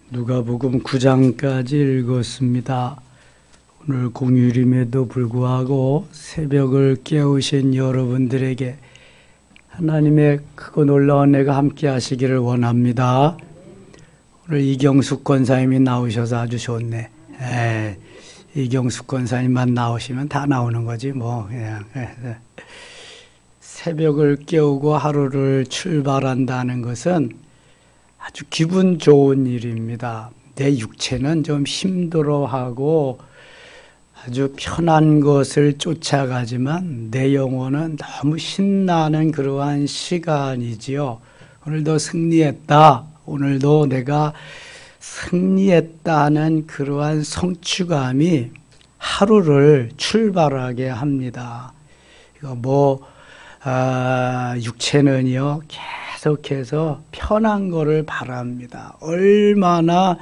누가복음 9장까지 읽었습니다. 오늘 공휴일임에도 불구하고 새벽을 깨우신 여러분들에게 하나님의 크고 놀라운 은혜가 함께 하시기를 원합니다. 오늘 이경숙 권사님이 나오셔서 아주 좋네. 이경숙 권사님만 나오시면 다 나오는 거지 뭐 그냥. 새벽을 깨우고 하루를 출발한다는 것은 아주 기분 좋은 일입니다. 내 육체는 좀 힘들어하고 아주 편한 것을 쫓아가지만 내 영혼은 너무 신나는 그러한 시간이지요. 오늘도 승리했다. 오늘도 내가 승리했다는 그러한 성취감이 하루를 출발하게 합니다. 이거 육체는요 계속해서 편한 거를 바랍니다. 얼마나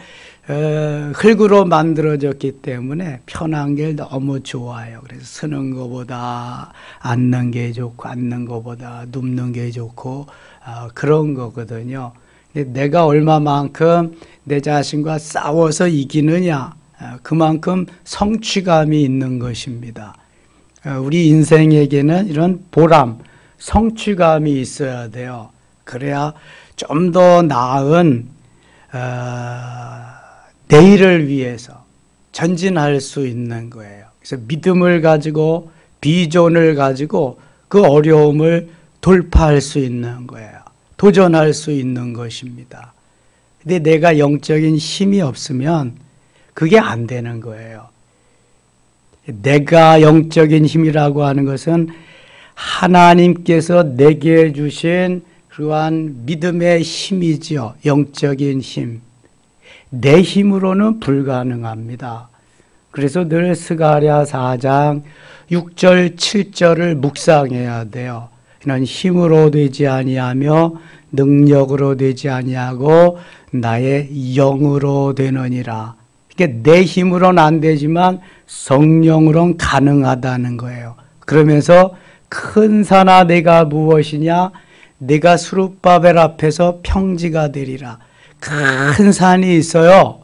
흙으로 만들어졌기 때문에 편한 게 너무 좋아요. 그래서 서는 것보다 앉는 게 좋고 앉는 것보다 눕는 게 좋고 그런 거거든요. 근데 내가 얼마만큼 내 자신과 싸워서 이기느냐 그만큼 성취감이 있는 것입니다. 우리 인생에게는 이런 보람, 성취감이 있어야 돼요. 그래야 좀 더 나은 내일을 위해서 전진할 수 있는 거예요. 그래서 믿음을 가지고 비전을 가지고 그 어려움을 돌파할 수 있는 거예요. 도전할 수 있는 것입니다. 근데 내가 영적인 힘이 없으면 그게 안 되는 거예요. 내가 영적인 힘이라고 하는 것은 하나님께서 내게 주신 그러한 믿음의 힘이지요. 영적인 힘. 내 힘으로는 불가능합니다. 그래서 늘 스가랴 4장 6절 7절을 묵상해야 돼요. 이는 힘으로 되지 아니하며 능력으로 되지 아니하고 나의 영으로 되느니라. 그러니까 내 힘으로는 안 되지만 성령으로는 가능하다는 거예요. 그러면서 큰 산아 내가 무엇이냐? 내가 수룹바벨 앞에서 평지가 되리라. 큰 산이 있어요.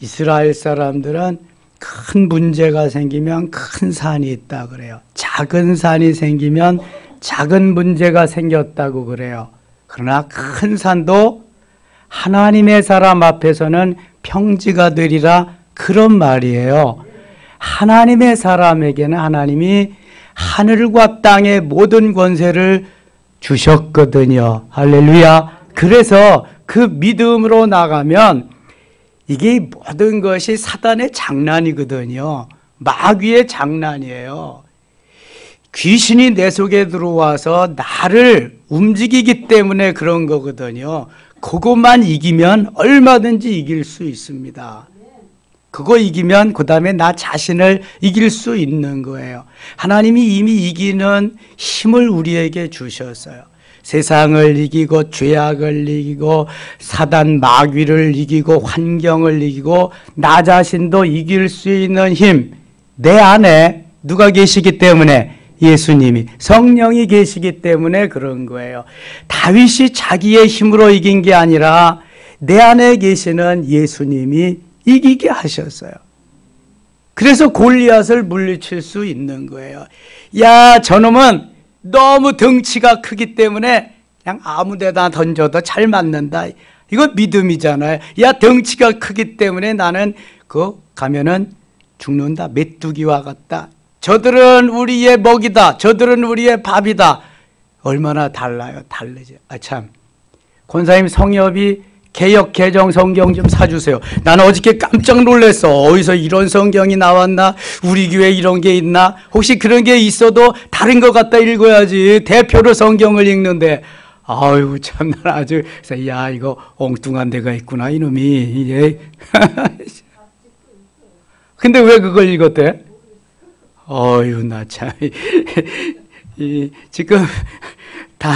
이스라엘 사람들은 큰 문제가 생기면 큰 산이 있다 그래요. 작은 산이 생기면 작은 문제가 생겼다고 그래요. 그러나 큰 산도 하나님의 사람 앞에서는 평지가 되리라 그런 말이에요. 하나님의 사람에게는 하나님이 하늘과 땅의 모든 권세를 주셨거든요. 할렐루야. 그래서 그 믿음으로 나가면 이게 모든 것이 사단의 장난이거든요. 마귀의 장난이에요. 귀신이 내 속에 들어와서 나를 움직이기 때문에 그런 거거든요. 그것만 이기면 얼마든지 이길 수 있습니다. 그거 이기면 그 다음에 나 자신을 이길 수 있는 거예요. 하나님이 이미 이기는 힘을 우리에게 주셨어요. 세상을 이기고 죄악을 이기고 사단 마귀를 이기고 환경을 이기고 나 자신도 이길 수 있는 힘. 내 안에 누가 계시기 때문에? 예수님이, 성령이 계시기 때문에 그런 거예요. 다윗이 자기의 힘으로 이긴 게 아니라 내 안에 계시는 예수님이 이기게 하셨어요. 그래서 골리앗을 물리칠 수 있는 거예요. 야, 저놈은 너무 덩치가 크기 때문에 그냥 아무 데다 던져도 잘 맞는다. 이거 믿음이잖아요. 야, 덩치가 크기 때문에 나는 가면은 죽는다. 메뚜기와 같다. 저들은 우리의 먹이다. 저들은 우리의 밥이다. 얼마나 달라요. 다르죠. 참. 권사님 성엽이 개역 개정 성경 좀 사주세요. 나는 어저께 깜짝 놀랐어. 어디서 이런 성경이 나왔나? 우리 교회에 이런 게 있나? 혹시 그런 게 있어도 다른 것 갖다 읽어야지. 대표로 성경을 읽는데 아유 참 난 아주 야 이거 엉뚱한 데가 있구나 이놈이 이게. 근데 왜 그걸 읽었대? 어휴 나 참 지금 다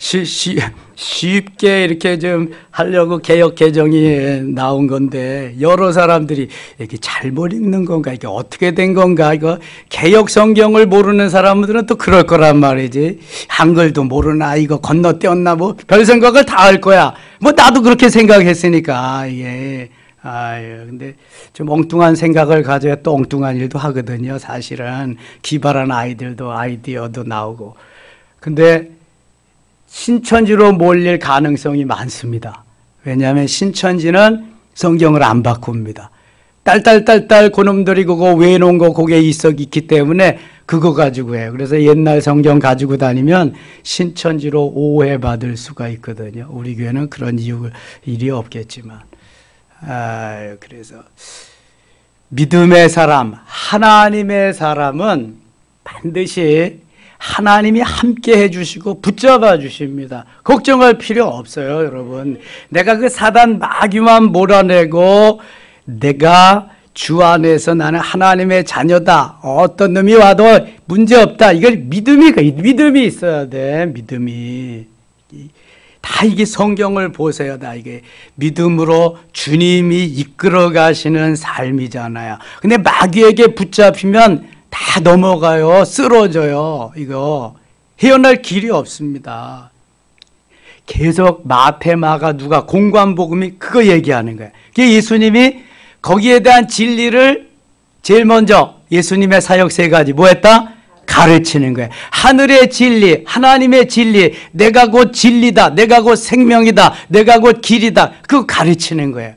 쉽게 이렇게 좀 하려고 개역 개정이 나온 건데 여러 사람들이 이게 잘못 읽는 건가 이게 어떻게 된 건가 이거 개역 성경을 모르는 사람들은 또 그럴 거란 말이지. 한글도 모르나 이거 건너뛰었나 뭐 별 생각을 다 할 거야. 뭐 나도 그렇게 생각했으니까 이게 아유 근데 좀 엉뚱한 생각을 가져야 또 엉뚱한 일도 하거든요. 사실은 기발한 아이들도 아이디어도 나오고 근데 신천지로 몰릴 가능성이 많습니다. 왜냐하면 신천지는 성경을 안 바꿉니다. 딸딸딸딸 그놈들이 그거 외놓은 거 거기에 있기 때문에 그거 가지고 해요. 그래서 옛날 성경 가지고 다니면 신천지로 오해받을 수가 있거든요. 우리 교회는 그런 일이 없겠지만 그래서 믿음의 사람, 하나님의 사람은 반드시 하나님이 함께 해주시고 붙잡아 주십니다. 걱정할 필요 없어요, 여러분. 내가 그 사단 마귀만 몰아내고 내가 주 안에서 나는 하나님의 자녀다. 어떤 놈이 와도 문제없다. 이걸 믿음이 있어야 돼. 믿음이. 다 이게 성경을 보세요. 다 이게 믿음으로 주님이 이끌어 가시는 삶이잖아요. 근데 마귀에게 붙잡히면 다 넘어가요. 쓰러져요. 이거 헤어날 길이 없습니다. 계속 마태마가 누가 공관복음이 그거 얘기하는 거예요. 예수님이 거기에 대한 진리를 제일 먼저 예수님의 사역 세 가지 뭐 했다? 가르치는 거예요. 하늘의 진리, 하나님의 진리, 내가 곧 진리다, 내가 곧 생명이다, 내가 곧 길이다. 그거 가르치는 거예요.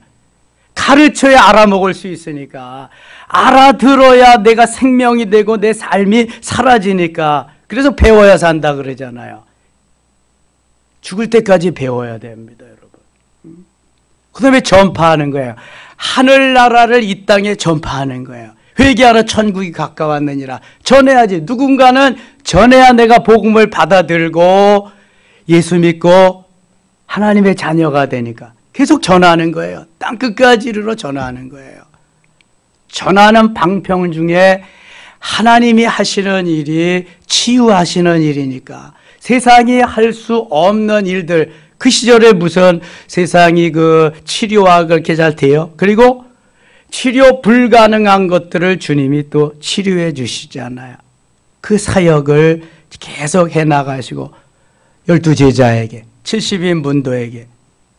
가르쳐야 알아먹을 수 있으니까 알아들어야 내가 생명이 되고 내 삶이 사라지니까 그래서 배워야 산다 그러잖아요. 죽을 때까지 배워야 됩니다, 여러분. 그 다음에 전파하는 거예요. 하늘나라를 이 땅에 전파하는 거예요. 회개하라 천국이 가까웠느니라. 전해야지. 누군가는 전해야 내가 복음을 받아들고 예수 믿고 하나님의 자녀가 되니까 계속 전하는 거예요. 땅끝까지 이르러 전하는 거예요. 전하는 방편 중에 하나님이 하시는 일이 치유하시는 일이니까 세상이 할 수 없는 일들 그 시절에 무슨 세상이 그 치료가 그렇게 잘 돼요? 그리고 치료 불가능한 것들을 주님이 또 치료해 주시잖아요. 그 사역을 계속 해나가시고 12제자에게 70인 문도에게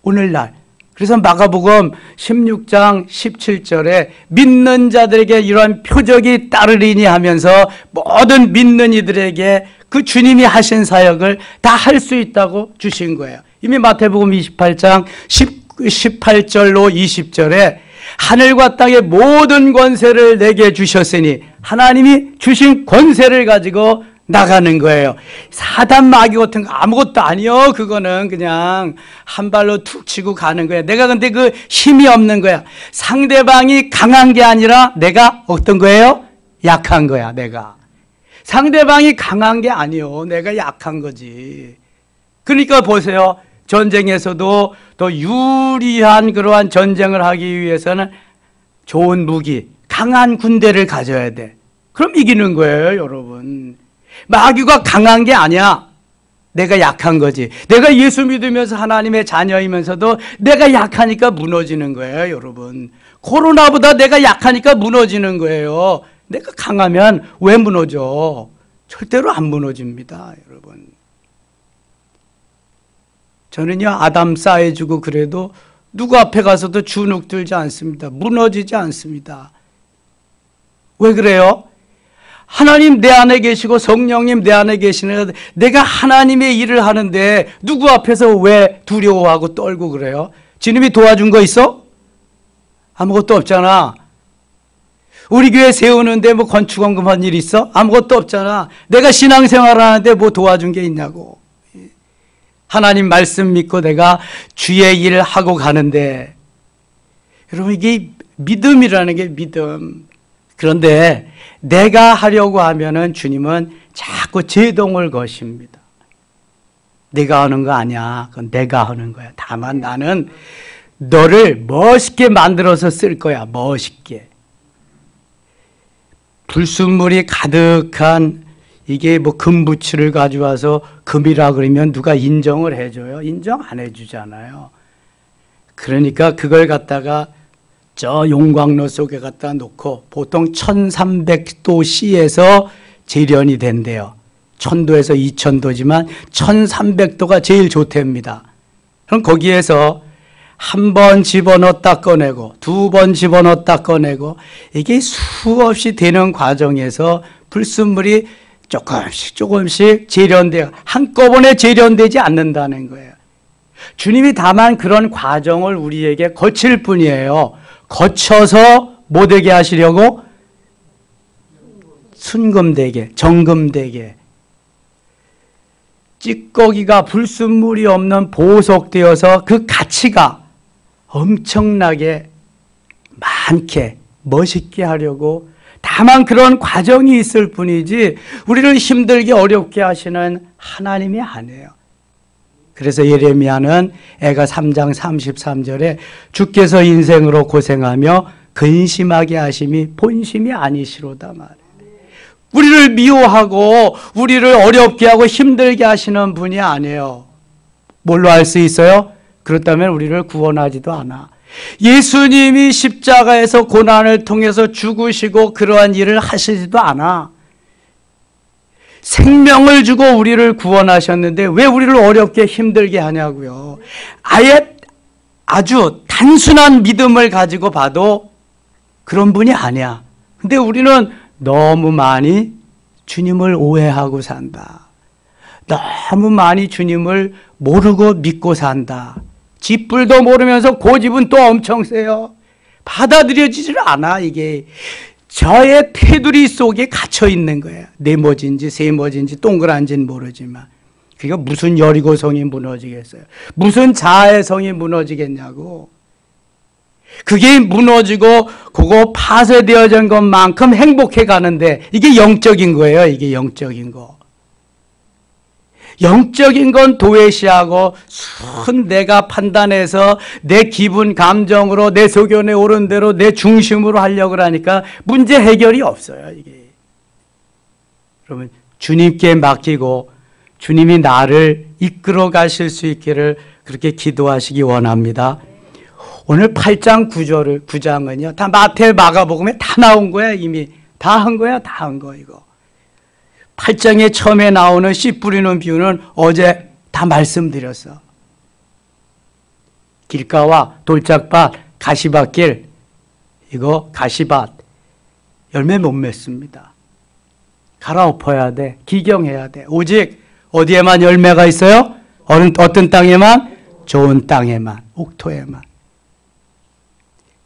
오늘날 그래서 마가복음 16장 17절에 믿는 자들에게 이러한 표적이 따르리니 하면서 모든 믿는 이들에게 그 주님이 하신 사역을 다 할 수 있다고 주신 거예요. 이미 마태복음 28장 18절로 20절에 하늘과 땅의 모든 권세를 내게 주셨으니 하나님이 주신 권세를 가지고 나가는 거예요. 사단 마귀 같은 거 아무것도 아니요. 그거는 그냥 한 발로 툭 치고 가는 거야. 내가 근데 그 힘이 없는 거야. 상대방이 강한 게 아니라 내가 어떤 거예요? 약한 거야. 내가 상대방이 강한 게 아니요. 내가 약한 거지. 그러니까 보세요. 전쟁에서도 더 유리한 그러한 전쟁을 하기 위해서는 좋은 무기, 강한 군대를 가져야 돼. 그럼 이기는 거예요, 여러분. 마귀가 강한 게 아니야. 내가 약한 거지. 내가 예수 믿으면서 하나님의 자녀이면서도 내가 약하니까 무너지는 거예요, 여러분. 코로나보다 내가 약하니까 무너지는 거예요. 내가 강하면 왜 무너져? 절대로 안 무너집니다, 여러분. 저는요, 아담 쌓여주고 그래도 누구 앞에 가서도 주눅 들지 않습니다. 무너지지 않습니다. 왜 그래요? 하나님 내 안에 계시고 성령님 내 안에 계시는 내가 하나님의 일을 하는데 누구 앞에서 왜 두려워하고 떨고 그래요? 주님이 도와준 거 있어? 아무것도 없잖아. 우리 교회 세우는데 뭐 건축원금 한 일 있어? 아무것도 없잖아. 내가 신앙생활 하는데 뭐 도와준 게 있냐고. 하나님 말씀 믿고 내가 주의 일을 하고 가는데 여러분 이게 믿음이라는 게 믿음. 그런데 내가 하려고 하면은 주님은 자꾸 제동을 거십니다. 내가 하는 거 아니야. 그건 내가 하는 거야. 다만 나는 너를 멋있게 만들어서 쓸 거야. 멋있게. 불순물이 가득한 이게 뭐 금부치를 가져와서 금이라 그러면 누가 인정을 해줘요? 인정 안 해주잖아요. 그러니까 그걸 갖다가 저 용광로 속에 갖다 놓고 보통 1300도씨에서 재련이 된대요. 1000도에서 2000도지만 1300도가 제일 좋답니다. 그럼 거기에서 한 번 집어넣었다 꺼내고 두 번 집어넣었다 꺼내고 이게 수없이 되는 과정에서 불순물이 조금씩 재련돼요. 한꺼번에 재련되지 않는다는 거예요. 주님이 다만 그런 과정을 우리에게 거칠 뿐이에요. 거쳐서 뭐 되게 하시려고? 순금되게, 정금되게. 찌꺼기가 불순물이 없는 보석되어서 그 가치가 엄청나게 많게 멋있게 하려고 다만 그런 과정이 있을 뿐이지 우리를 힘들게 어렵게 하시는 하나님이 아니에요. 그래서 예레미야는 애가 3장 33절에 주께서 인생으로 고생하며 근심하게 하심이 본심이 아니시로다 말이에요. 우리를 미워하고 우리를 어렵게 하고 힘들게 하시는 분이 아니에요. 뭘로 알 수 있어요? 그렇다면 우리를 구원하지도 않아. 예수님이 십자가에서 고난을 통해서 죽으시고 그러한 일을 하시지도 않아. 생명을 주고 우리를 구원하셨는데 왜 우리를 어렵게 힘들게 하냐고요. 아예 아주 단순한 믿음을 가지고 봐도 그런 분이 아니야. 근데 우리는 너무 많이 주님을 오해하고 산다. 너무 많이 주님을 모르고 믿고 산다. 쥐뿔도 모르면서 고집은 또 엄청 세요. 받아들여지질 않아. 이게 저의 테두리 속에 갇혀 있는 거예요. 네모진지 세모진지 동그란지는 모르지만 그게 무슨 여리고성이 무너지겠어요. 무슨 자해성이 무너지겠냐고. 그게 무너지고 그거 파쇄되어진 것만큼 행복해 가는데 이게 영적인 거예요. 이게 영적인 거. 영적인 건 도외시하고 순 내가 판단해서 내 기분 감정으로 내 소견에 오른 대로 내 중심으로 하려고 하니까 문제 해결이 없어요. 이게. 그러면 주님께 맡기고 주님이 나를 이끌어 가실 수 있기를 그렇게 기도하시기 원합니다. 오늘 8장 9장은요. 다 마태 마가복음에 다 나온 거야. 이미 다 한 거야. 다 한 거 이거. 8장에 처음에 나오는 씨 뿌리는 비유는 어제 다 말씀드렸어. 길가와 돌짝밭, 가시밭길, 이거 가시밭 열매 못 맺습니다. 갈아엎어야 돼. 기경해야 돼. 오직 어디에만 열매가 있어요? 어떤 땅에만? 좋은 땅에만, 옥토에만.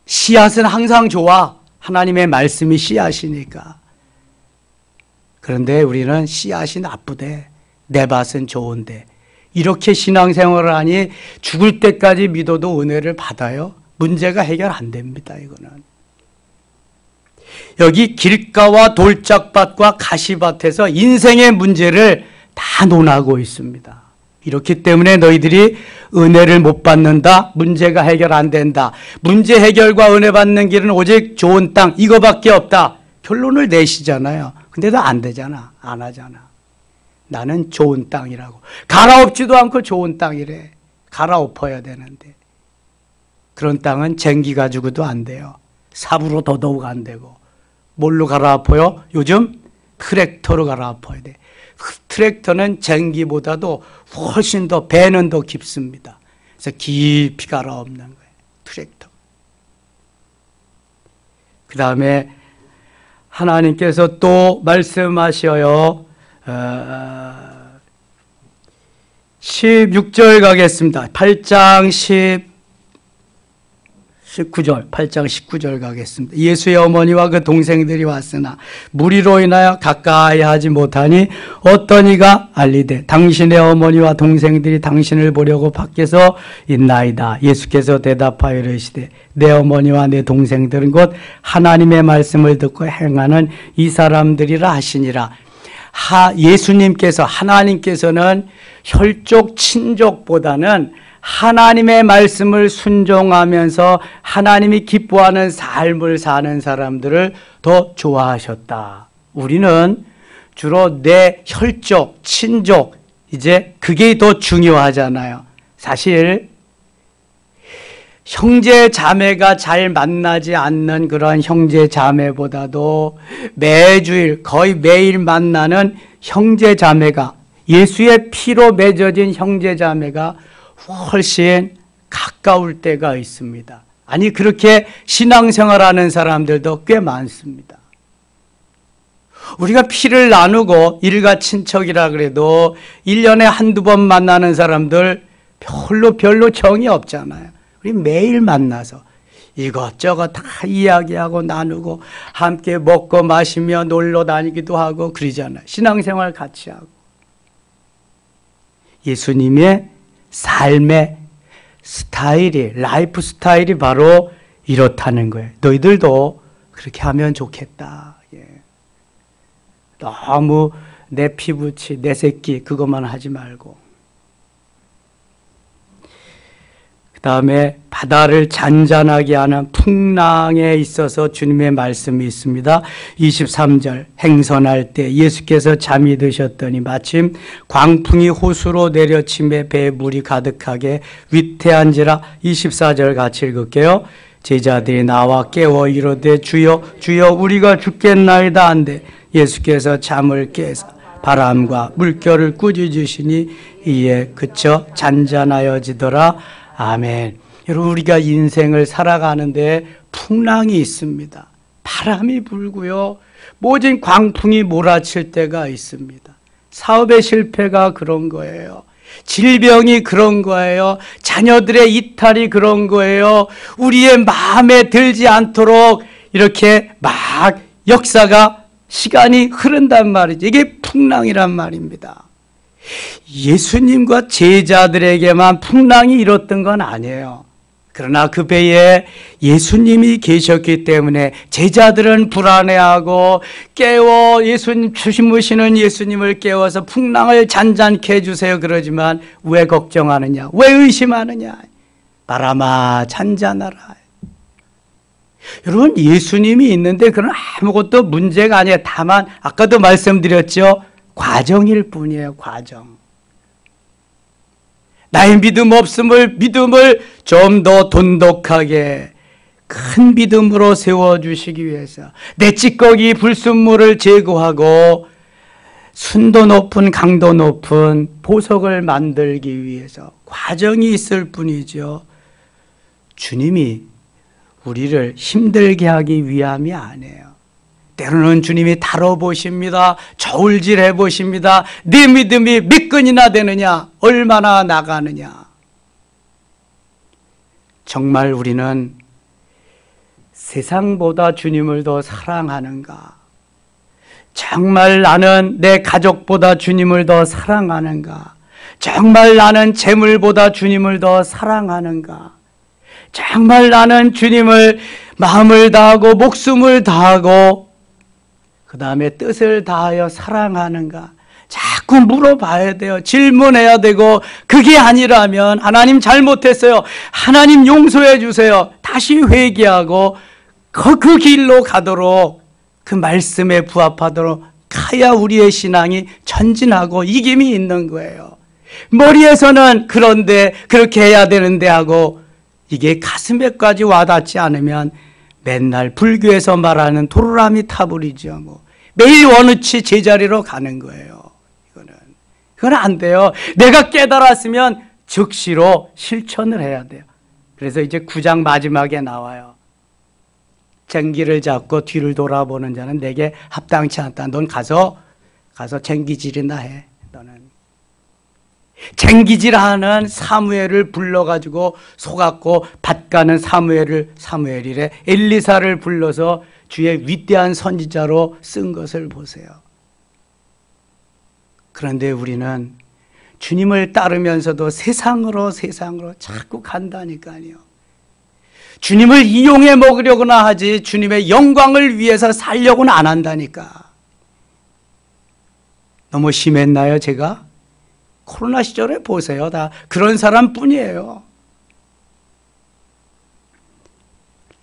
씨앗은 항상 좋아. 하나님의 말씀이 씨앗이니까. 그런데 우리는 씨앗이 나쁘대. 내 밭은 좋은데. 이렇게 신앙생활을 하니 죽을 때까지 믿어도 은혜를 받아요? 문제가 해결 안 됩니다. 이거는. 여기 길가와 돌짝밭과 가시밭에서 인생의 문제를 다 논하고 있습니다. 이렇기 때문에 너희들이 은혜를 못 받는다. 문제가 해결 안 된다. 문제 해결과 은혜 받는 길은 오직 좋은 땅 이거밖에 없다. 결론을 내시잖아요. 근데도 안 되잖아. 안 하잖아. 나는 좋은 땅이라고. 갈아엎지도 않고 좋은 땅이래. 갈아엎어야 되는데. 그런 땅은 쟁기 가지고도 안 돼요. 삽으로 더더욱 안 되고. 뭘로 갈아엎어요? 요즘 트랙터로 갈아엎어야 돼. 트랙터는 쟁기보다도 훨씬 더 배는 더 깊습니다. 그래서 깊이 갈아엎는 거예요. 트랙터. 그 다음에 하나님께서 또 말씀하셔요. 16절 가겠습니다. 8장 8장 19절 가겠습니다. 예수의 어머니와 그 동생들이 왔으나 무리로 인하여 가까이 하지 못하니 어떤 이가 알리되 당신의 어머니와 동생들이 당신을 보려고 밖에서 있나이다. 예수께서 대답하여 이르시되 내 어머니와 내 동생들은 곧 하나님의 말씀을 듣고 행하는 이 사람들이라 하시니라. 예수님께서 하나님께서는 혈족 친족보다는 하나님의 말씀을 순종하면서 하나님이 기뻐하는 삶을 사는 사람들을 더 좋아하셨다. 우리는 주로 내 혈족, 친족, 이제 그게 더 중요하잖아요. 사실 형제 자매가 잘 만나지 않는 그런 형제 자매보다도 매주일 거의 매일 만나는 형제 자매가, 예수의 피로 맺어진 형제 자매가 훨씬 가까울 때가 있습니다. 아니 그렇게 신앙생활하는 사람들도 꽤 많습니다. 우리가 피를 나누고 일가 친척이라 그래도 1년에 한두 번 만나는 사람들 별로 정이 없잖아요. 우리 매일 만나서 이것저것 다 이야기하고 나누고 함께 먹고 마시며 놀러 다니기도 하고 그러잖아요. 신앙생활 같이 하고. 예수님의 삶의 스타일이, 라이프 스타일이 바로 이렇다는 거예요. 너희들도 그렇게 하면 좋겠다. 예. 너무 내 피부치, 내 새끼 그것만 하지 말고. 그 다음에 바다를 잔잔하게 하는 풍랑에 있어서 주님의 말씀이 있습니다. 23절, 행선할 때 예수께서 잠이 드셨더니 마침 광풍이 호수로 내려침에 배에 물이 가득하게 위태한지라. 24절 같이 읽을게요. 제자들이 나와 깨워 이르되 주여 주여 우리가 죽겠나이다 한데 예수께서 잠을 깨서 바람과 물결을 꾸짖으시니 이에 그쳐 잔잔하여지더라. 아멘. 여러분 우리가 인생을 살아가는데 풍랑이 있습니다. 바람이 불고요. 모진 광풍이 몰아칠 때가 있습니다. 사업의 실패가 그런 거예요. 질병이 그런 거예요. 자녀들의 이탈이 그런 거예요. 우리의 마음에 들지 않도록 이렇게 막 역사가 시간이 흐른단 말이죠. 이게 풍랑이란 말입니다. 예수님과 제자들에게만 풍랑이 일었던 건 아니에요. 그러나 그 배에 예수님이 계셨기 때문에 제자들은 불안해하고 깨워 예수님 주무시는 예수님을 깨워서 풍랑을 잔잔케 해주세요 그러지만 왜 걱정하느냐, 왜 의심하느냐, 바람아 잔잔하라. 여러분 예수님이 있는데 그건 아무것도 문제가 아니에요. 다만 아까도 말씀드렸죠, 과정일 뿐이에요. 과정. 나의 믿음을 좀 더 돈독하게 큰 믿음으로 세워주시기 위해서 내 찌꺼기 불순물을 제거하고 순도 높은 강도 높은 보석을 만들기 위해서 과정이 있을 뿐이죠. 주님이 우리를 힘들게 하기 위함이 아니에요. 때로는 주님이 다뤄보십니다. 저울질 해보십니다. 네 믿음이 몇 건이나 되느냐, 얼마나 나가느냐. 정말 우리는 세상보다 주님을 더 사랑하는가? 정말 나는 내 가족보다 주님을 더 사랑하는가? 정말 나는 재물보다 주님을 더 사랑하는가? 정말 나는 주님을 마음을 다하고 목숨을 다하고 그 다음에 뜻을 다하여 사랑하는가? 자꾸 물어봐야 돼요. 질문해야 되고 그게 아니라면 하나님 잘못했어요. 하나님 용서해 주세요. 다시 회개하고 그 길로 가도록, 그 말씀에 부합하도록 가야 우리의 신앙이 전진하고 이김이 있는 거예요. 머리에서는 그런데 그렇게 해야 되는데 하고 이게 가슴에까지 와닿지 않으면 맨날 불교에서 말하는 도루라미 타불이죠. 뭐 매일 원우치 제자리로 가는 거예요. 그건 안 돼요. 내가 깨달았으면 즉시로 실천을 해야 돼요. 그래서 이제 9장 마지막에 나와요. 쟁기를 잡고 뒤를 돌아보는 자는 내게 합당치 않다. 넌 가서 쟁기질이나 해. 너는 쟁기질하는 사무엘을 불러가지고 속았고 밭가는 사무엘이래 엘리사를 불러서 주의 위대한 선지자로 쓴 것을 보세요. 그런데 우리는 주님을 따르면서도 세상으로 자꾸 간다니까요. 주님을 이용해 먹으려고나 하지 주님의 영광을 위해서 살려고는 안 한다니까. 너무 심했나요, 제가? 코로나 시절에 보세요. 다 그런 사람뿐이에요.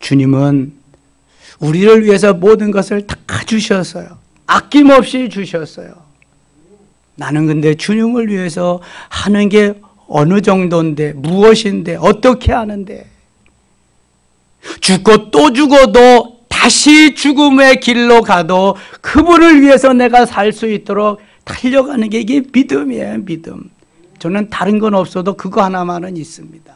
주님은 우리를 위해서 모든 것을 다 주셨어요. 아낌없이 주셨어요. 나는 근데 주님을 위해서 하는 게 어느 정도인데, 무엇인데, 어떻게 하는데, 죽고 또 죽어도 다시 죽음의 길로 가도 그분을 위해서 내가 살 수 있도록 달려가는 게 이게 믿음이에요, 믿음. 저는 다른 건 없어도 그거 하나만은 있습니다.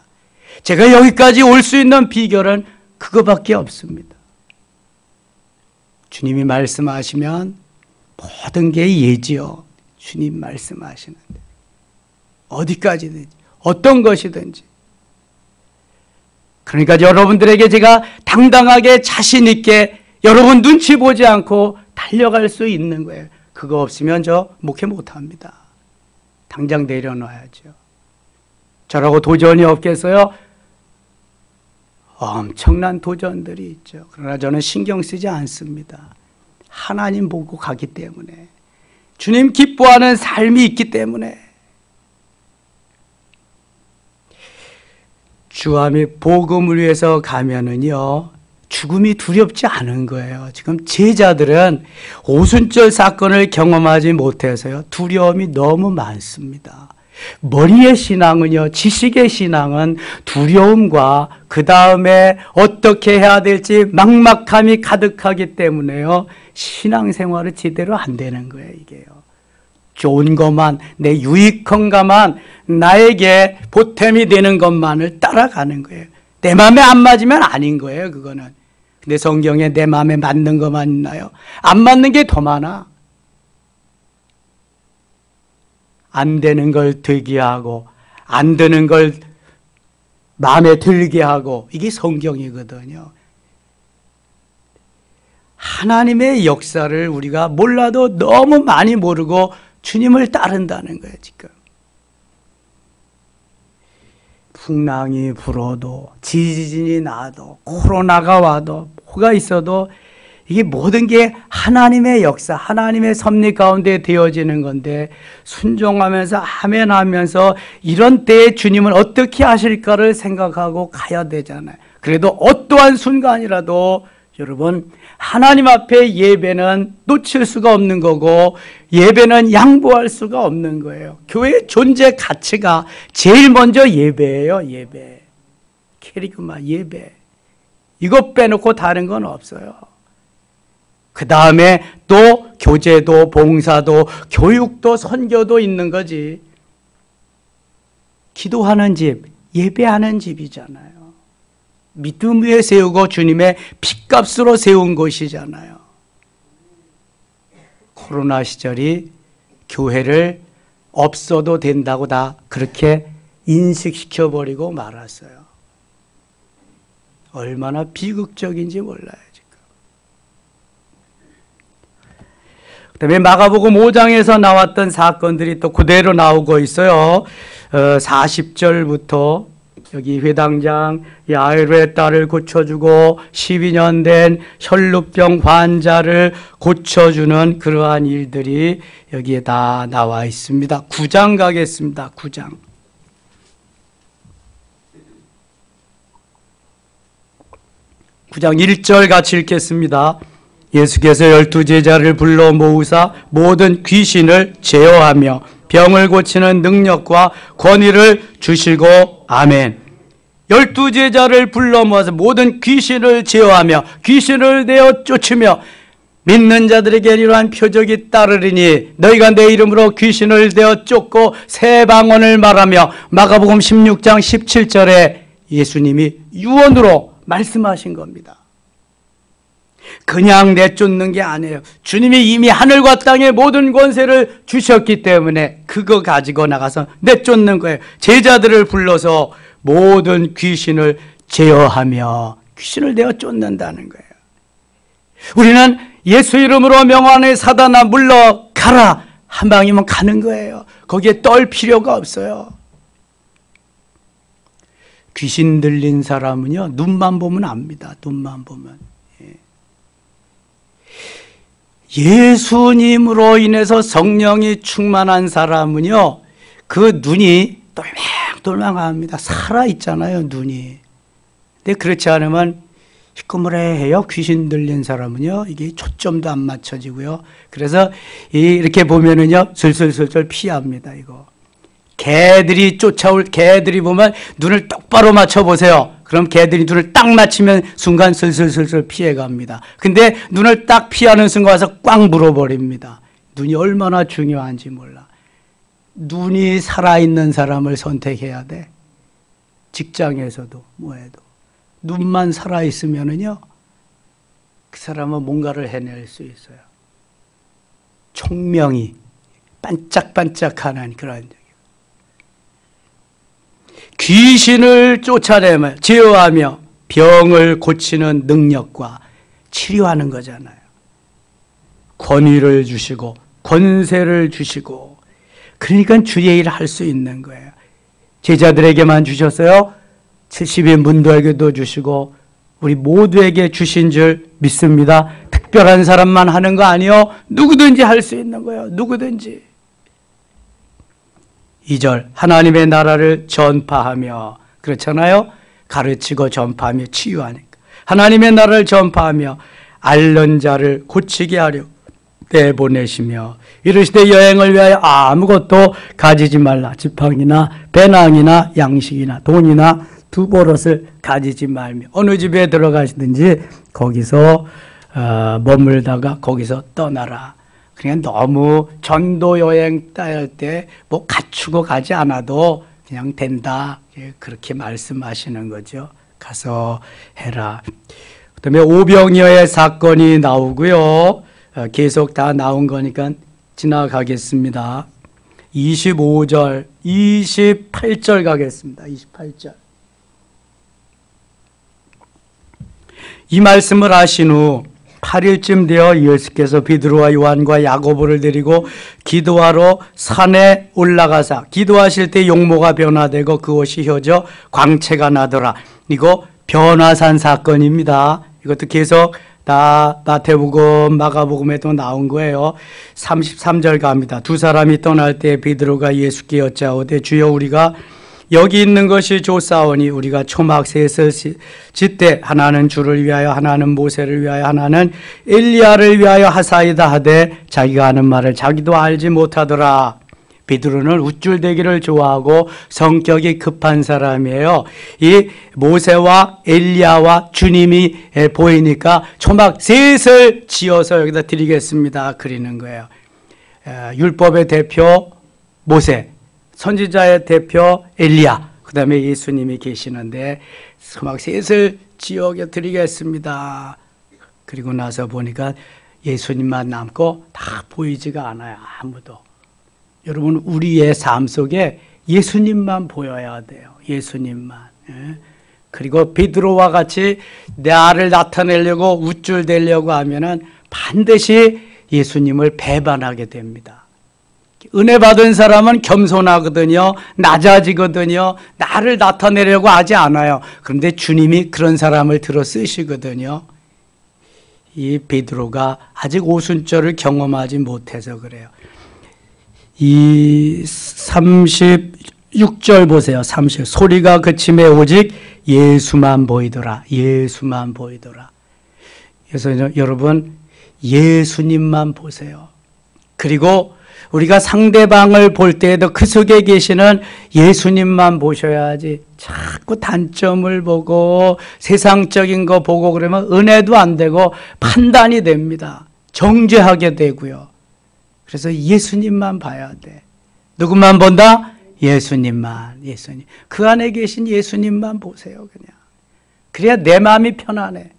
제가 여기까지 올 수 있는 비결은 그거밖에 없습니다. 주님이 말씀하시면 모든 게 예지요. 주님 말씀하시는데 어디까지든지 어떤 것이든지. 그러니까 여러분들에게 제가 당당하게 자신 있게 여러분 눈치 보지 않고 달려갈 수 있는 거예요. 그거 없으면 저 목회 못합니다. 당장 내려놔야죠. 저라고 도전이 없겠어요? 엄청난 도전들이 있죠. 그러나 저는 신경 쓰지 않습니다. 하나님 보고 가기 때문에, 주님 기뻐하는 삶이 있기 때문에. 주와 및 복음을 위해서 가면은요, 죽음이 두렵지 않은 거예요. 지금 제자들은 오순절 사건을 경험하지 못해서요, 두려움이 너무 많습니다. 머리의 신앙은요, 지식의 신앙은 두려움과 그 다음에 어떻게 해야 될지 막막함이 가득하기 때문에요, 신앙생활을 제대로 안 되는 거예요, 이게요. 좋은 것만, 내 유익한 것만, 나에게 보탬이 되는 것만을 따라가는 거예요. 내 마음에 안 맞으면 아닌 거예요, 그거는. 근데 성경에 내 마음에 맞는 것만 있나요? 안 맞는 게 더 많아. 안 되는 걸 되게 하고, 안 되는 걸 마음에 들게 하고, 이게 성경이거든요. 하나님의 역사를 우리가 몰라도 너무 많이 모르고 주님을 따른다는 거예요, 지금. 풍랑이 불어도, 지진이 나도, 코로나가 와도, 뭐가 있어도 이게 모든 게 하나님의 역사, 하나님의 섭리 가운데 되어지는 건데, 순종하면서 아멘 하면서 이런 때에 주님은 어떻게 하실까를 생각하고 가야 되잖아요. 그래도 어떠한 순간이라도 여러분, 하나님 앞에 예배는 놓칠 수가 없는 거고, 예배는 양보할 수가 없는 거예요. 교회의 존재 가치가 제일 먼저 예배예요, 예배. 캐리그마 예배. 이거 빼놓고 다른 건 없어요. 그 다음에 또 교제도, 봉사도, 교육도, 선교도 있는 거지. 기도하는 집, 예배하는 집이잖아요. 믿음 위에 세우고 주님의 핏값으로 세운 곳이잖아요. 코로나 시절이 교회를 없어도 된다고 다 그렇게 인식시켜버리고 말았어요. 얼마나 비극적인지 몰라요, 지금. 그 다음에 마가복음 5장에서 나왔던 사건들이 또 그대로 나오고 있어요. 40절부터 여기 회당장 야이로의 딸을 고쳐주고 12년 된 혈루병 환자를 고쳐주는 그러한 일들이 여기에 다 나와 있습니다. 9장 가겠습니다. 9장. 9장 1절 같이 읽겠습니다. 예수께서 12제자를 불러 모으사 모든 귀신을 제어하며 병을 고치는 능력과 권위를 주시고 아멘. 12제자를 불러 모아서 모든 귀신을 제어하며 귀신을 내어 쫓으며 믿는 자들에게 이러한 표적이 따르리니 너희가 내 이름으로 귀신을 내어 쫓고 새 방언을 말하며 마가복음 16장 17절에 예수님이 유언으로 말씀하신 겁니다. 그냥 내쫓는 게 아니에요. 주님이 이미 하늘과 땅의 모든 권세를 주셨기 때문에 그거 가지고 나가서 내쫓는 거예요. 제자들을 불러서 모든 귀신을 제어하며 귀신을 내어 쫓는다는 거예요. 우리는 예수 이름으로 명하네 사단아 물러가라 한 방이면 가는 거예요. 거기에 떨 필요가 없어요. 귀신 들린 사람은요, 눈만 보면 압니다. 눈만 보면. 예수님으로 인해서 성령이 충만한 사람은요, 그 눈이 똘망똘망합니다. 살아있잖아요, 눈이. 근데 그렇지 않으면 시커머레해요. 귀신 들린 사람은요. 이게 초점도 안 맞춰지고요. 그래서 이렇게 보면은요. 슬슬슬슬 피합니다. 이거. 개들이 보면 눈을 똑바로 맞춰보세요. 그럼 개들이 눈을 딱 맞추면 순간 슬슬슬슬 피해갑니다. 근데 눈을 딱 피하는 순간 와서 꽉 물어버립니다. 눈이 얼마나 중요한지 몰라. 눈이 살아있는 사람을 선택해야 돼. 직장에서도 뭐해도. 눈만 살아있으면은요, 그 사람은 뭔가를 해낼 수 있어요. 총명이 반짝반짝하는 그런. 귀신을 쫓아내며 제어하며 병을 고치는 능력과 치료하는 거잖아요. 권위를 주시고 권세를 주시고 그러니까 주의 일을 할 수 있는 거예요. 제자들에게만 주셨어요. 70인 문도에게도 주시고 우리 모두에게 주신 줄 믿습니다. 특별한 사람만 하는 거 아니요. 누구든지 할 수 있는 거예요. 누구든지. 2절 하나님의 나라를 전파하며 그렇잖아요. 가르치고 전파하며 치유하니까. 하나님의 나라를 전파하며 앓는 자를 고치게 하려 내보내시며 이르시되 여행을 위하여 아무것도 가지지 말라. 지팡이나 배낭이나 양식이나 돈이나 두 버릇을 가지지 말며 어느 집에 들어가시든지 거기서 머물다가 거기서 떠나라. 그냥 너무 전도 여행 따를 때 뭐 갖추고 가지 않아도 그냥 된다. 그렇게 말씀하시는 거죠. 가서 해라. 그다음에 오병이어의 사건이 나오고요. 계속 다 나온 거니까 지나가겠습니다. 25절, 28절 가겠습니다. 28절. 이 말씀을 하신 후 8일쯤 되어 예수께서 베드로와 요한과 야고보를 데리고 기도하러 산에 올라가사 기도하실 때 용모가 변화되고 그 옷이 휘어져 광채가 나더라. 이거 변화산 사건입니다. 이것도 계속 다 마태복음, 마가복음에도 나온 거예요. 33절 갑니다. 두 사람이 떠날 때 베드로가 예수께 여짜오되 주여 우리가 여기 있는 것이 좋사오니 우리가 초막 셋을 짓되 하나는 주를 위하여 하나는 모세를 위하여 하나는 엘리야를 위하여 하사이다 하되 자기가 하는 말을 자기도 알지 못하더라. 베드로는 우쭐대기를 좋아하고 성격이 급한 사람이에요. 이 모세와 엘리야와 주님이 보이니까 초막 셋을 지어서 여기다 드리겠습니다. 그리는 거예요. 율법의 대표 모세, 선지자의 대표 엘리야, 그 다음에 예수님이 계시는데 초막 셋을 지어 드리겠습니다. 그리고 나서 보니까 예수님만 남고 다 보이지가 않아요. 아무도. 여러분 우리의 삶 속에 예수님만 보여야 돼요. 예수님만. 그리고 베드로와 같이 나를 나타내려고 우쭐대려고 하면은 반드시 예수님을 배반하게 됩니다. 은혜 받은 사람은 겸손하거든요. 낮아지거든요. 나를 나타내려고 하지 않아요. 그런데 주님이 그런 사람을 들어 쓰시거든요. 이 베드로가 아직 오순절을 경험하지 못해서 그래요. 이 36절 보세요. 30 소리가 그침에 오직 예수만 보이더라. 예수만 보이더라. 그래서 여러분 예수님만 보세요. 그리고 우리가 상대방을 볼 때에도 그 속에 계시는 예수님만 보셔야지 자꾸 단점을 보고 세상적인 거 보고 그러면 은혜도 안 되고 판단이 됩니다. 정죄하게 되고요. 그래서 예수님만 봐야 돼. 누구만 본다? 예수님만. 예수님. 그 안에 계신 예수님만 보세요. 그냥. 그래야 내 마음이 편안해.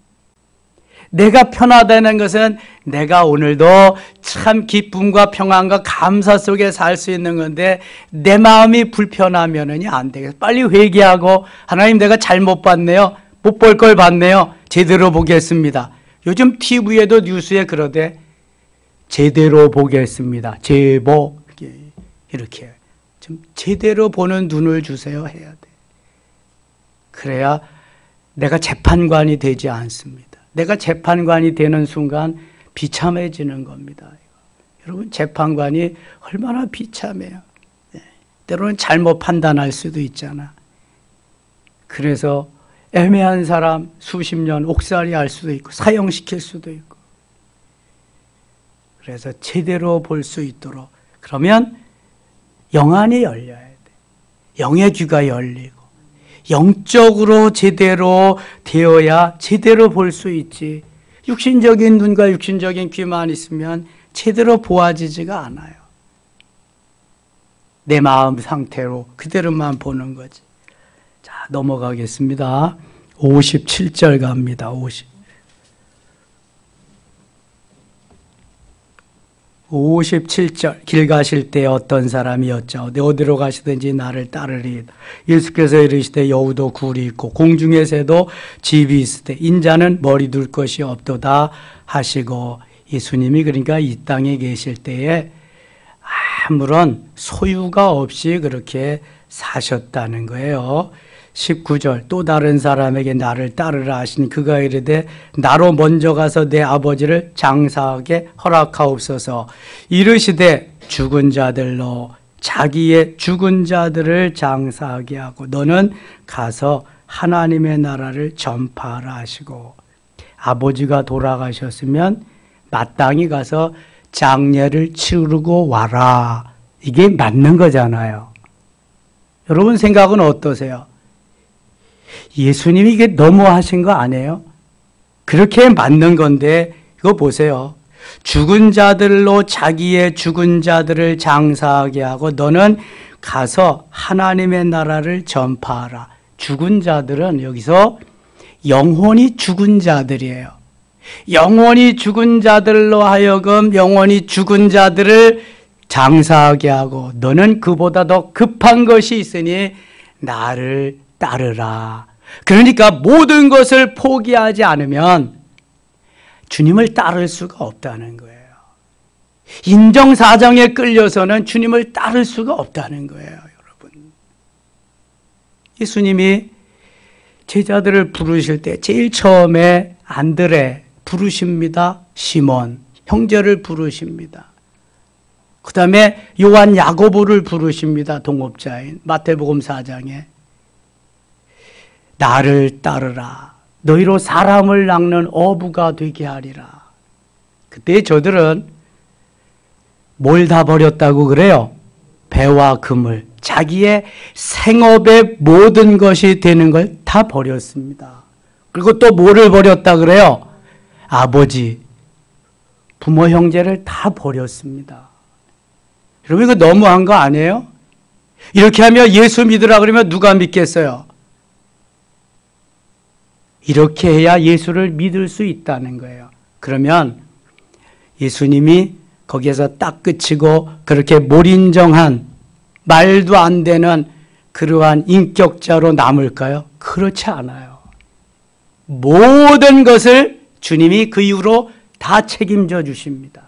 내가 편하다는 것은 내가 오늘도 참 기쁨과 평안과 감사 속에 살 수 있는 건데 내 마음이 불편하면은 안 되겠어요. 빨리 회개하고 하나님 내가 잘못 봤네요. 못 볼 걸 봤네요. 제대로 보겠습니다. 요즘 TV에도 뉴스에 그러대. 제대로 보겠습니다. 제보 이렇게 좀 제대로 보는 눈을 주세요 해야 돼. 그래야 내가 재판관이 되지 않습니다. 내가 재판관이 되는 순간 비참해지는 겁니다. 여러분 재판관이 얼마나 비참해요. 때로는 잘못 판단할 수도 있잖아. 그래서 애매한 사람 수십 년 옥살이 할 수도 있고 사형시킬 수도 있고. 그래서 제대로 볼 수 있도록, 그러면 영안이 열려야 돼. 영의 귀가 열리고 영적으로 제대로 되어야 제대로 볼 수 있지. 육신적인 눈과 육신적인 귀만 있으면 제대로 보아지지가 않아요. 내 마음 상태로 그대로만 보는 거지. 자, 넘어가겠습니다. 57절 갑니다. 57절. 길 가실 때 어떤 사람이 여짜오되 어디로 가시든지 나를 따르리. 예수께서 이르시되 여우도 굴이 있고 공중의 새도 집이 있으되 인자는 머리 둘 것이 없도다 하시고, 예수님이 그러니까 이 땅에 계실 때에 아무런 소유가 없이 그렇게 사셨다는 거예요. 19절. 또 다른 사람에게 나를 따르라 하시니 그가 이르되 나로 먼저 가서 내 아버지를 장사하게 허락하옵소서. 이르시되 죽은 자들로 자기의 죽은 자들을 장사하게 하고 너는 가서 하나님의 나라를 전파하라 하시고, 아버지가 돌아가셨으면 마땅히 가서 장례를 치르고 와라. 이게 맞는 거잖아요. 여러분 생각은 어떠세요? 예수님이 이게 너무하신 거 아니에요? 그렇게 맞는 건데, 이거 보세요. 죽은 자들로 자기의 죽은 자들을 장사하게 하고 너는 가서 하나님의 나라를 전파하라. 죽은 자들은 여기서 영혼이 죽은 자들이에요. 영원히 죽은 자들로 하여금 영원히 죽은 자들을 장사하게 하고 너는 그보다 더 급한 것이 있으니 나를 따르라. 그러니까 모든 것을 포기하지 않으면 주님을 따를 수가 없다는 거예요. 인정사정에 끌려서는 주님을 따를 수가 없다는 거예요, 여러분. 예수님이 제자들을 부르실 때 제일 처음에 안드레 부르십니다. 시몬 형제를 부르십니다. 그 다음에 요한 야고보를 부르십니다. 동업자인 마태복음 4장에 나를 따르라. 너희로 사람을 낚는 어부가 되게 하리라. 그때 저들은 뭘 다 버렸다고 그래요? 배와 금을, 자기의 생업의 모든 것이 되는 걸 다 버렸습니다. 그리고 또 뭐를 버렸다 그래요? 아버지, 부모, 형제를 다 버렸습니다. 여러분 이거 너무한 거 아니에요? 이렇게 하면 예수 믿으라 그러면 누가 믿겠어요? 이렇게 해야 예수를 믿을 수 있다는 거예요. 그러면 예수님이 거기에서 딱 끝이고 그렇게 몰인정한 말도 안 되는 그러한 인격자로 남을까요? 그렇지 않아요. 모든 것을 주님이 그 이후로 다 책임져 주십니다.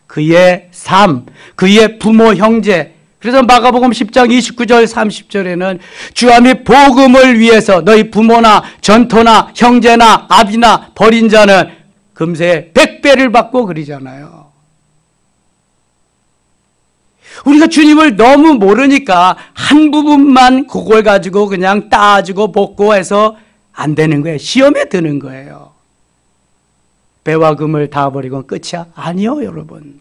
그의 삶, 그의 부모, 형제. 그래서 마가복음 10장 29절 30절에는 주와 및 복음을 위해서 너희 부모나 전토나 형제나 아비나 버린 자는 금세 100배를 받고 그러잖아요. 우리가 주님을 너무 모르니까 한 부분만 그걸 가지고 그냥 따지고 복고해서 안 되는 거예요. 시험에 드는 거예요. 배와 금을 다 버리고 끝이야? 아니요, 여러분.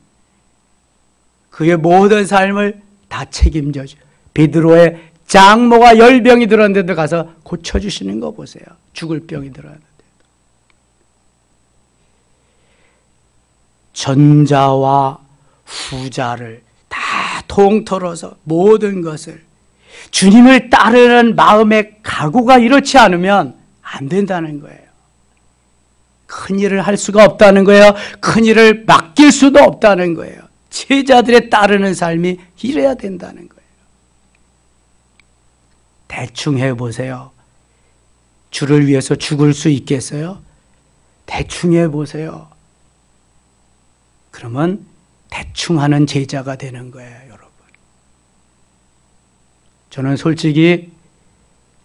그의 모든 삶을 다 책임져 줘. 베드로의 장모가 열병이 들었는데도 가서 고쳐주시는 거 보세요. 죽을 병이 들었는데. 전자와 후자를 다 통틀어서 모든 것을 주님을 따르는 마음의 각오가 이렇지 않으면 안 된다는 거예요. 큰 일을 할 수가 없다는 거예요. 큰 일을 맡길 수도 없다는 거예요. 제자들의 따르는 삶이 이래야 된다는 거예요. 대충 해보세요. 주를 위해서 죽을 수 있겠어요? 대충 해보세요. 그러면 대충 하는 제자가 되는 거예요, 여러분. 저는 솔직히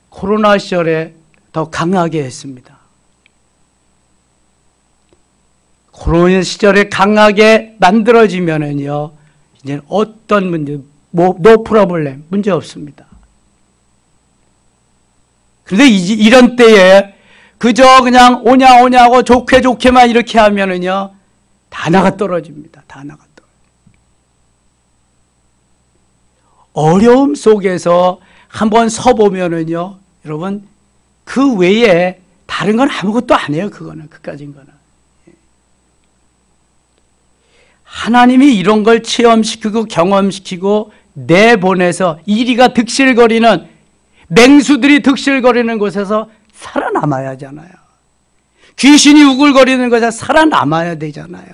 코로나 시절에 더 강하게 했습니다. 코로나 시절에 강하게 만들어지면은요, 이제 어떤 문제, 노 프로블렘, 문제 없습니다. 그런데 이런 때에 그저 그냥 오냐오냐고 좋게만 이렇게 하면은요, 다 나가 떨어집니다. 다 나가 떨어집니다. 어려움 속에서 한번 서보면은요, 여러분, 그 외에 다른 건 아무것도 아니에요. 그거는, 그까진 거는. 하나님이 이런 걸 체험시키고 경험시키고 내보내서 이리가 득실거리는, 맹수들이 득실거리는 곳에서 살아남아야 하잖아요. 귀신이 우글거리는 곳에서 살아남아야 되잖아요.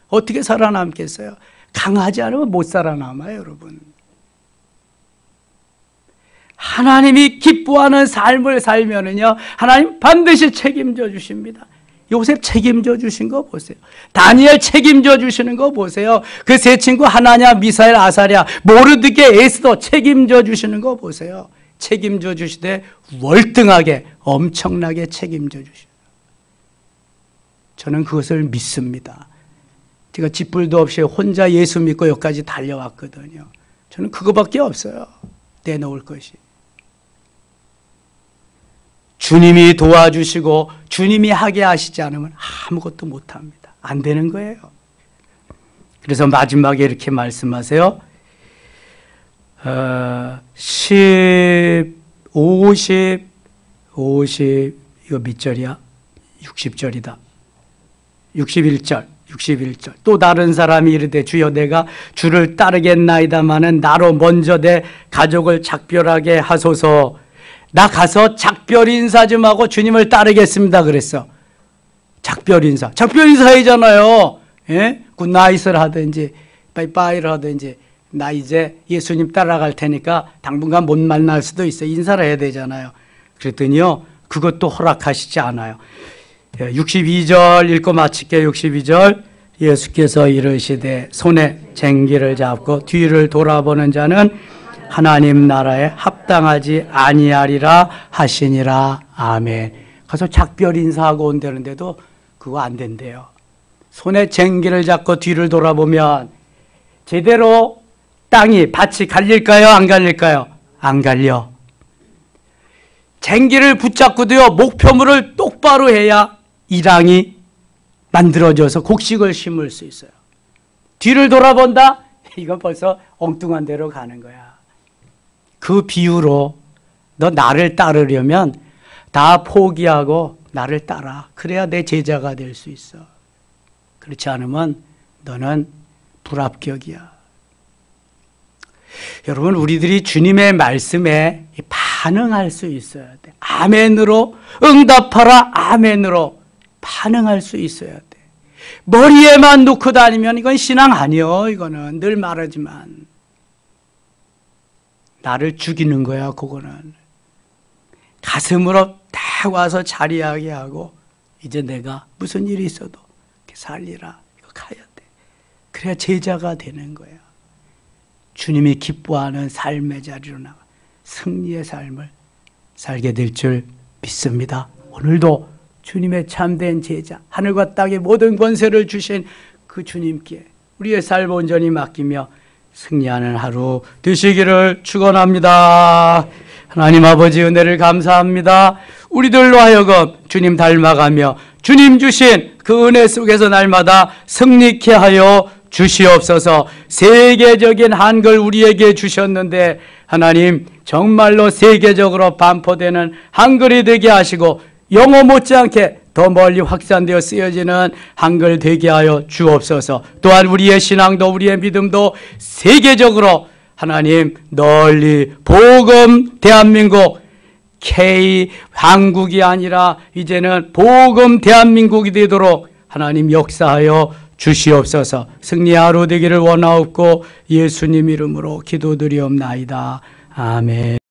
어떻게 살아남겠어요? 강하지 않으면 못 살아남아요, 여러분. 하나님이 기뻐하는 삶을 살면은요, 하나님 반드시 책임져 주십니다. 요셉 책임져 주신 거 보세요. 다니엘 책임져 주시는 거 보세요. 그 세 친구 하나냐, 미사엘, 아사랴, 모르드게, 에스더 책임져 주시는 거 보세요. 책임져 주시되 월등하게 엄청나게 책임져 주셔요. 저는 그것을 믿습니다. 제가 쥐뿔도 없이 혼자 예수 믿고 여기까지 달려왔거든요. 저는 그거밖에 없어요. 내놓을 것이. 주님이 도와주시고 주님이 하게 하시지 않으면 아무것도 못합니다. 안 되는 거예요. 그래서 마지막에 이렇게 말씀하세요. 50 이거 몇 절이야? 60절이다. 61절. 또 다른 사람이 이르되 주여 내가 주를 따르겠나이다마는 나로 먼저 내 가족을 작별하게 하소서. 나 가서 작별 인사 좀 하고 주님을 따르겠습니다 그랬어. 작별 인사이잖아요. 예? 굿나잇을 하든지 바이바이를 하든지 나 이제 예수님 따라갈 테니까 당분간 못 만날 수도 있어. 인사를 해야 되잖아요. 그랬더니요, 그것도 허락하시지 않아요. 62절 읽고 마칠게요. 62절. 예수께서 이르시되 손에 쟁기를 잡고 뒤를 돌아보는 자는 하나님 나라에 합당하지 아니하리라 하시니라. 아멘. 가서 작별 인사하고 온다는데도 그거 안 된대요. 손에 쟁기를 잡고 뒤를 돌아보면 제대로 밭이 갈릴까요? 안 갈릴까요? 안 갈려. 쟁기를 붙잡고도요, 목표물을 똑바로 해야 이 땅이 만들어져서 곡식을 심을 수 있어요. 뒤를 돌아본다? 이건 벌써 엉뚱한 데로 가는 거야. 그 비유로 너 나를 따르려면 다 포기하고 나를 따라. 그래야 내 제자가 될 수 있어. 그렇지 않으면 너는 불합격이야. 여러분, 우리들이 주님의 말씀에 반응할 수 있어야 돼. 아멘으로 응답하라. 아멘으로 반응할 수 있어야 돼. 머리에만 놓고 다니면 이건 신앙 아니요. 이거는 늘 말하지만 나를 죽이는 거야. 그거는 가슴으로 딱 와서 자리하게 하고 이제 내가 무슨 일이 있어도 살리라. 이거 가야 돼. 그래야 제자가 되는 거야. 주님이 기뻐하는 삶의 자리로 나가 승리의 삶을 살게 될 줄 믿습니다. 오늘도 주님의 참된 제자, 하늘과 땅의 모든 권세를 주신 그 주님께 우리의 삶 온전히 맡기며 승리하는 하루 되시기를 축원합니다. 하나님 아버지 은혜를 감사합니다. 우리들로 하여금 주님 닮아가며 주님 주신 그 은혜 속에서 날마다 승리케 하여 주시옵소서. 세계적인 한글 우리에게 주셨는데 하나님 정말로 세계적으로 반포되는 한글이 되게 하시고 영어 못지않게 더 멀리 확산되어 쓰여지는 한글 되게 하여 주옵소서. 또한 우리의 신앙도 우리의 믿음도 세계적으로 하나님 널리 복음 대한민국 K 한국이 아니라 이제는 복음 대한민국이 되도록 하나님 역사하여 주시옵소서. 승리 하루 되기를 원하옵고 예수님 이름으로 기도드리옵나이다. 아멘.